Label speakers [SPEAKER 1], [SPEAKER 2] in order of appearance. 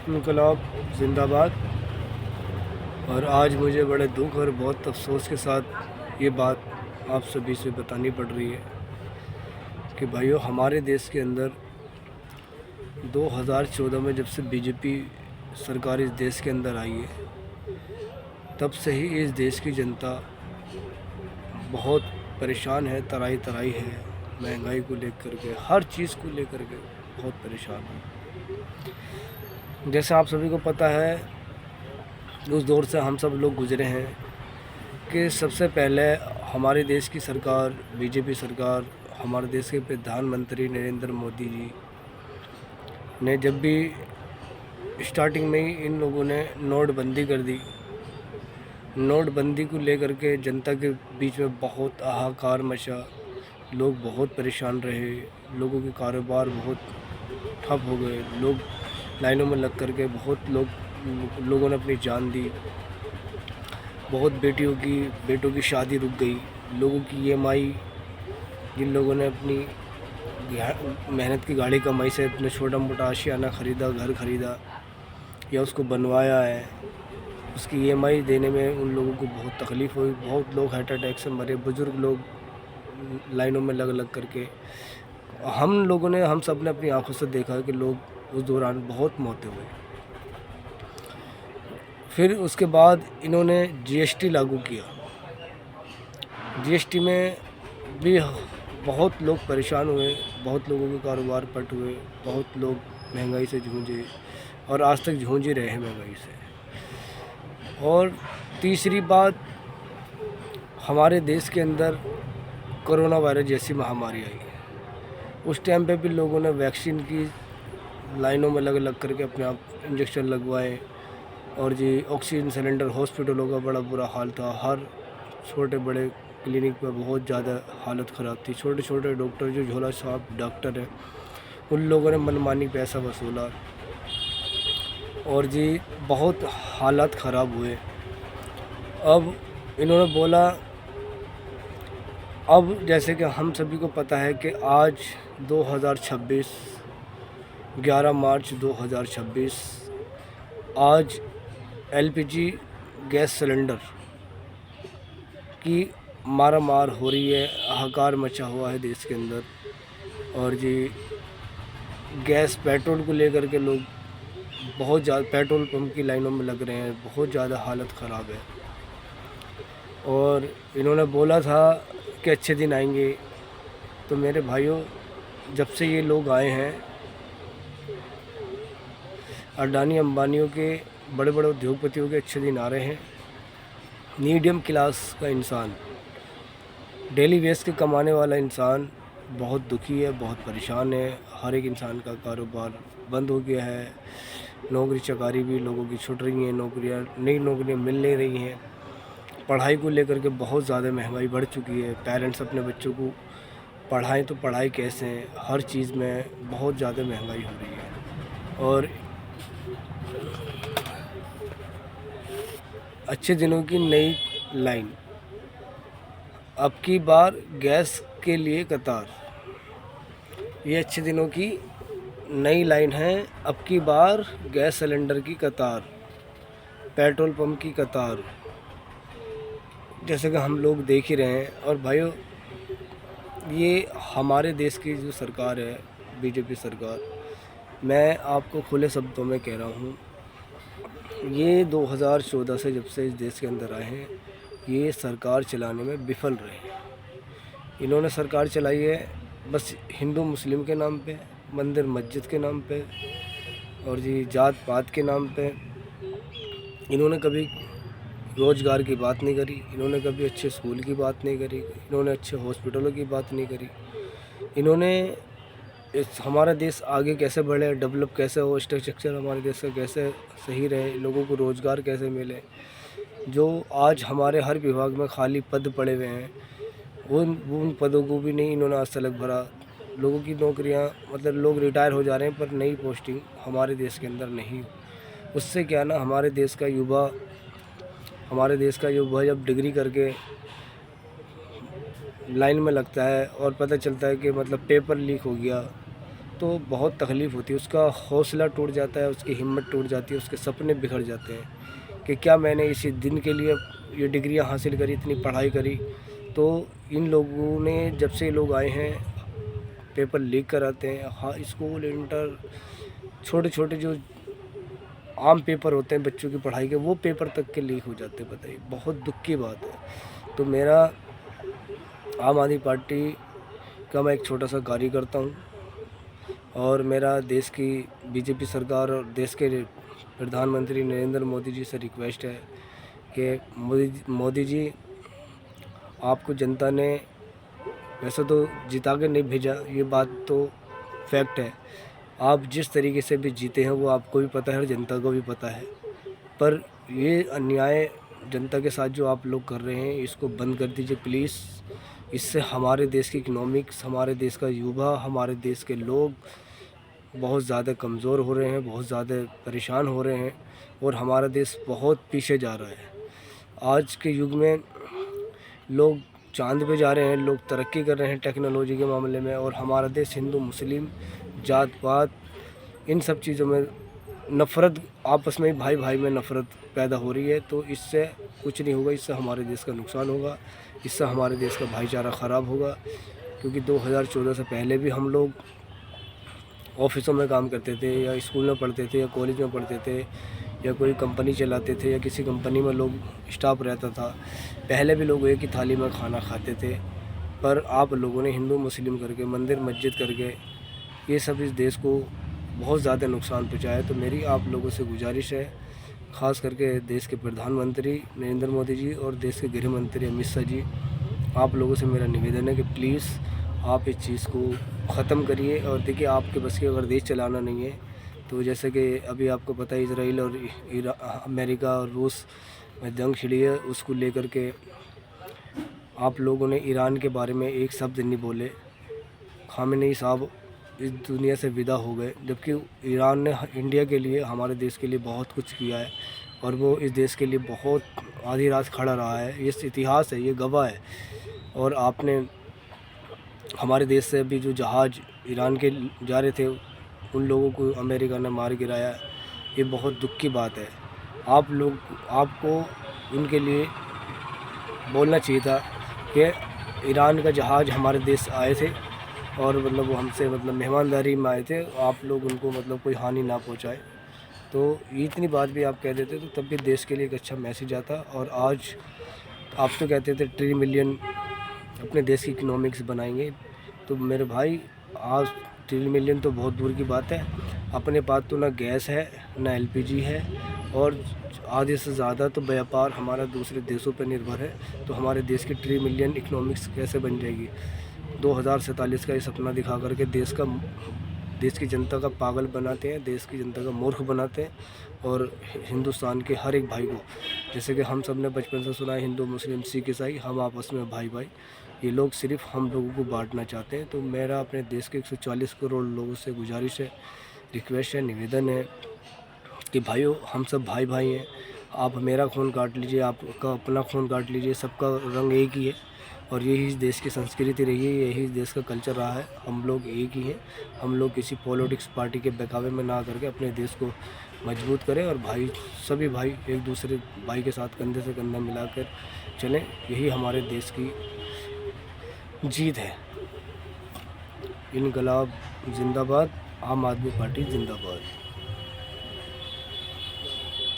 [SPEAKER 1] इनकलाब जिंदाबाद। और आज मुझे बड़े दुख और बहुत अफसोस के साथ ये बात आप सभी से बतानी पड़ रही है कि भाइयों, हमारे देश के अंदर 2014 में जब से बीजेपी सरकार इस देश के अंदर आई है, तब से ही इस देश की जनता बहुत परेशान है, तराई तराई है। महंगाई को लेकर के, हर चीज़ को लेकर के बहुत परेशान है। जैसे आप सभी को पता है, उस दौर से हम सब लोग गुजरे हैं कि सबसे पहले हमारे देश की सरकार, बीजेपी सरकार, हमारे देश के प्रधानमंत्री नरेंद्र मोदी जी ने जब भी स्टार्टिंग में ही इन लोगों ने नोटबंदी कर दी। नोटबंदी को लेकर के जनता के बीच में बहुत हाहाकार मचा, लोग बहुत परेशान रहे, लोगों के कारोबार बहुत ठप हो गए, लोग लाइनों में लग कर के बहुत लोगों ने अपनी जान दी। बहुत बेटों की शादी रुक गई, लोगों की EMI, जिन लोगों ने अपनी मेहनत की गाड़ी कमाई से अपने छोटा मोटा आशियाना ख़रीदा, घर ख़रीदा या उसको बनवाया है, उसकी EMI देने में उन लोगों को बहुत तकलीफ़ हुई। बहुत लोग हार्ट अटैक से मरे, बुज़ुर्ग लोग लाइनों में लग करके। हम सब ने अपनी आंखों से देखा कि लोग उस दौरान बहुत मौतें हुई। फिर उसके बाद इन्होंने GST लागू किया। GST में भी बहुत लोग परेशान हुए, बहुत लोगों के कारोबार पट हुए, बहुत लोग महंगाई से जूझे और आज तक जूझ ही रहे हैं महंगाई से। और तीसरी बात, हमारे देश के अंदर कोरोना वायरस जैसी महामारी आई। उस टाइम पे भी लोगों ने वैक्सीन की लाइनों में लग करके अपने आप इंजेक्शन लगवाए। और जी ऑक्सीजन सिलेंडर, हॉस्पिटलों का बड़ा बुरा हाल था। हर छोटे बड़े क्लिनिक पर बहुत ज़्यादा हालत ख़राब थी। छोटे छोटे डॉक्टर, जो झोला छाप डॉक्टर हैं, उन लोगों ने मनमानी पैसा वसूला और जी बहुत हालात ख़राब हुए। अब इन्होंने बोला, अब जैसे कि हम सभी को पता है कि आज 2026, 11 मार्च 2026, आज LPG गैस सिलेंडर की मारामार हो रही है, हाहाकार मचा हुआ है देश के अंदर। और जी गैस, पेट्रोल को लेकर के लोग बहुत ज़्यादा पेट्रोल पंप की लाइनों में लग रहे हैं, बहुत ज़्यादा हालत ख़राब है। और इन्होंने बोला था कि अच्छे दिन आएंगे। तो मेरे भाइयों, जब से ये लोग आए हैं, अडानी अंबानियों के, बड़े बड़े उद्योगपतियों के अच्छे दिन आ रहे हैं। मीडियम क्लास का इंसान, डेली वेज के कमाने वाला इंसान बहुत दुखी है, बहुत परेशान है। हर एक इंसान का कारोबार बंद हो गया है। नौकरी चकारी भी लोगों की छूट रही हैं, नई नौकरियां मिल नहीं रही हैं। पढ़ाई को लेकर के बहुत ज़्यादा महंगाई बढ़ चुकी है। पेरेंट्स अपने बच्चों को पढ़ाएं तो पढ़ाई कैसे, हर चीज़ में बहुत ज़्यादा महंगाई हो रही है। और अच्छे दिनों की नई लाइन, अब की बार गैस के लिए कतार। ये अच्छे दिनों की नई लाइन है, अब की बार गैस सिलेंडर की कतार, पेट्रोल पंप की कतार, जैसे कि हम लोग देख ही रहे हैं। और भाइयों, ये हमारे देश की जो सरकार है, बीजेपी सरकार, मैं आपको खुले शब्दों में कह रहा हूँ, ये 2014 से जब से इस देश के अंदर आए हैं, ये सरकार चलाने में विफल रहे हैं। इन्होंने सरकार चलाई है बस हिंदू मुस्लिम के नाम पे, मंदिर मस्जिद के नाम पे और जी जात पात के नाम पे। इन्होंने कभी रोज़गार की बात नहीं करी, इन्होंने कभी अच्छे स्कूल की बात नहीं करी, इन्होंने अच्छे हॉस्पिटलों की बात नहीं करी। इन्होंने हमारा देश आगे कैसे बढ़े, डेवलप कैसे हो, स्ट्रक्चर हमारे देश का कैसे सही रहे, लोगों को रोज़गार कैसे मिले। जो आज हमारे हर विभाग में खाली पद पड़े हुए हैं, उन पदों को भी नहीं इन्होंने आज तक भरा। लोगों की नौकरियां, मतलब लोग रिटायर हो जा रहे हैं, पर नई पोस्टिंग हमारे देश के अंदर नहीं। उससे क्या ना, हमारे देश का युवा जब डिग्री करके लाइन में लगता है और पता चलता है कि मतलब पेपर लीक हो गया, तो बहुत तकलीफ़ होती है, उसका हौसला टूट जाता है, उसकी हिम्मत टूट जाती है, उसके सपने बिखर जाते हैं कि क्या मैंने इसी दिन के लिए ये डिग्रियां हासिल करी, इतनी पढ़ाई करी। तो इन लोगों ने, जब से लोग आए हैं, पेपर लीक कराते हैं, हाई स्कूल, इंटर, छोटे छोटे जो आम पेपर होते हैं बच्चों की पढ़ाई के, वो पेपर तक के लीक हो जाते हैं। बताइए, बहुत दुख की बात है। तो मेरा आम आदमी पार्टी का मैं एक छोटा सा कार्यकर्ता हूँ, और मेरा देश की बीजेपी सरकार और देश के प्रधानमंत्री नरेंद्र मोदी जी से रिक्वेस्ट है कि मोदी जी, आपको जनता ने वैसे तो जिता के नहीं भेजा, ये बात तो फैक्ट है। आप जिस तरीके से भी जीते हैं वो आपको भी पता है और जनता को भी पता है, पर ये अन्याय जनता के साथ जो आप लोग कर रहे हैं, इसको बंद कर दीजिए प्लीज़। इससे हमारे देश की इकोनॉमिक्स, हमारे देश का युवा, हमारे देश के लोग बहुत ज़्यादा कमज़ोर हो रहे हैं, बहुत ज़्यादा परेशान हो रहे हैं, और हमारा देश बहुत पीछे जा रहा है। आज के युग में लोग चांद पे जा रहे हैं, लोग तरक्की कर रहे हैं टेक्नोलॉजी के मामले में, और हमारा देश हिंदू मुस्लिम, जात पात, इन सब चीज़ों में नफ़रत, आपस में भाई भाई में नफ़रत पैदा हो रही है। तो इससे कुछ नहीं होगा, इससे हमारे देश का नुकसान होगा, इससे हमारे देश का भाईचारा ख़राब होगा। क्योंकि 2014 से पहले भी हम लोग ऑफिसों में काम करते थे, या स्कूल में पढ़ते थे, या कॉलेज में पढ़ते थे, या कोई कंपनी चलाते थे, या किसी कंपनी में लोग स्टाफ रहता था। पहले भी लोग एक ही थाली में खाना खाते थे, पर आप लोगों ने हिंदू मुस्लिम करके, मंदिर मस्जिद करके, ये सब इस देश को बहुत ज़्यादा नुकसान पहुँचाया। तो मेरी आप लोगों से गुजारिश है, ख़ास करके देश के प्रधानमंत्री नरेंद्र मोदी जी और देश के गृह मंत्री अमित शाह जी, आप लोगों से मेरा निवेदन है कि प्लीज़ आप इस चीज़ को ख़त्म करिए। और देखिए, आपके बस की अगर देश चलाना नहीं है, तो जैसे कि अभी आपको पता है इजराइल और अमेरिका और रूस में जंग छिड़ी है, उसको लेकर के आप लोगों ने ईरान के बारे में एक शब्द नहीं बोले। खामेनेई साहब इस दुनिया से विदा हो गए, जबकि ईरान ने इंडिया के लिए, हमारे देश के लिए बहुत कुछ किया है, और वो इस देश के लिए बहुत आधी रात खड़ा रहा है। ये इतिहास है, ये गवाह है। और आपने हमारे देश से अभी जो जहाज़ ईरान के जा रहे थे, उन लोगों को अमेरिका ने मार गिराया। ये बहुत दुख की बात है। आपको उनके लिए बोलना चाहिए था कि ईरान का जहाज़ हमारे देश आए थे, और मतलब वो हमसे मतलब मेहमानदारी में आए थे, आप लोग उनको मतलब कोई हानि ना पहुंचाए। तो इतनी बात भी आप कह देते तो तब भी देश के लिए एक अच्छा मैसेज आता। और आज आप तो कहते थे 3 मिलियन अपने देश की इकोनॉमिक्स बनाएंगे, तो मेरे भाई आज 3 मिलियन तो बहुत दूर की बात है। अपने पास तो ना गैस है, ना एलपीजी है, और आधे से ज़्यादा तो व्यापार हमारा दूसरे देशों पर निर्भर है। तो हमारे देश की 3 मिलियन इकोनॉमिक्स कैसे बन जाएगी? 2047 का ये सपना दिखा करके देश की जनता का पागल बनाते हैं, देश की जनता का मूर्ख बनाते हैं। और हिंदुस्तान के हर एक भाई को, जैसे कि हम सब ने बचपन से सुना है, हिंदू मुस्लिम सिख ईसाई हम आपस में भाई भाई, ये लोग सिर्फ हम लोगों को बांटना चाहते हैं। तो मेरा अपने देश के 140 करोड़ लोगों से गुजारिश है, रिक्वेस्ट है, निवेदन है कि भाइयों, हम सब भाई भाई हैं। आप मेरा खून काट लीजिए, आपका अपना खून काट लीजिए, सबका रंग एक ही है। और यही इस देश की संस्कृति रही है, यही इस देश का कल्चर रहा है। हम लोग एक ही हैं। हम लोग किसी पॉलिटिक्स पार्टी के बहकावे में ना करके अपने देश को मजबूत करें, और सभी भाई एक दूसरे भाई के साथ कंधे से कंधा मिलाकर चलें। यही हमारे देश की जीत है। इनकलाब जिंदाबाद, आम आदमी पार्टी जिंदाबाद।